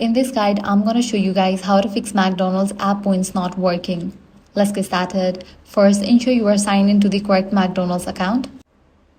In this guide, I'm going to show you guys how to fix McDonald's app points not working. Let's get started. First, ensure you are signed into the correct McDonald's account.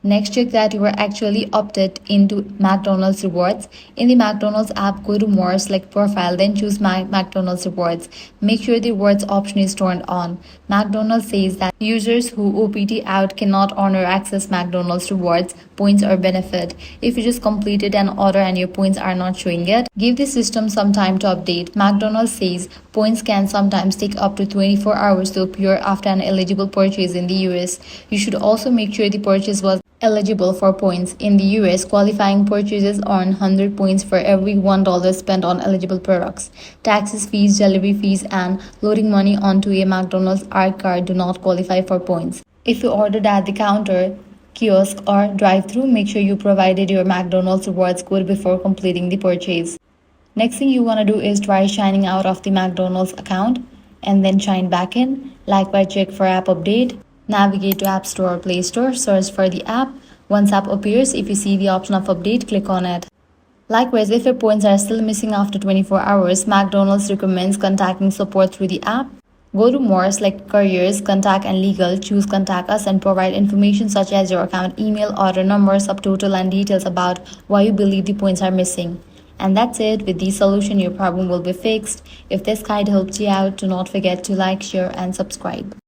Next, check that you are actually opted into McDonald's rewards. In the McDonald's app, go to More, select Profile, then choose McDonald's rewards. Make sure the rewards option is turned on. McDonald's says that users who OPT out cannot earn or access McDonald's rewards, points or benefit. If you just completed an order and your points are not showing yet, give the system some time to update. McDonald's says points can sometimes take up to 24 hours to appear after an eligible purchase in the US. You should also make sure the purchase was eligible for points. In the US, qualifying purchases earn 100 points for every $1 spent on eligible products. Taxes, fees, delivery fees, and loading money onto a McDonald's art card do not qualify for points. If you ordered at the counter, kiosk, or drive-thru, make sure you provided your McDonald's rewards code before completing the purchase. Next thing you want to do is try signing out of the McDonald's account and then sign back in. Likewise, check for app update. Navigate to App Store or Play Store, search for the app. Once app appears, if you see the option of update, click on it. Likewise, if your points are still missing after 24 hours, McDonald's recommends contacting support through the app. Go to More, select Careers, Contact and Legal, choose Contact Us and provide information such as your account email, order number, subtotal and details about why you believe the points are missing. And that's it. With this solution, your problem will be fixed. If this guide helped you out, do not forget to like, share and subscribe.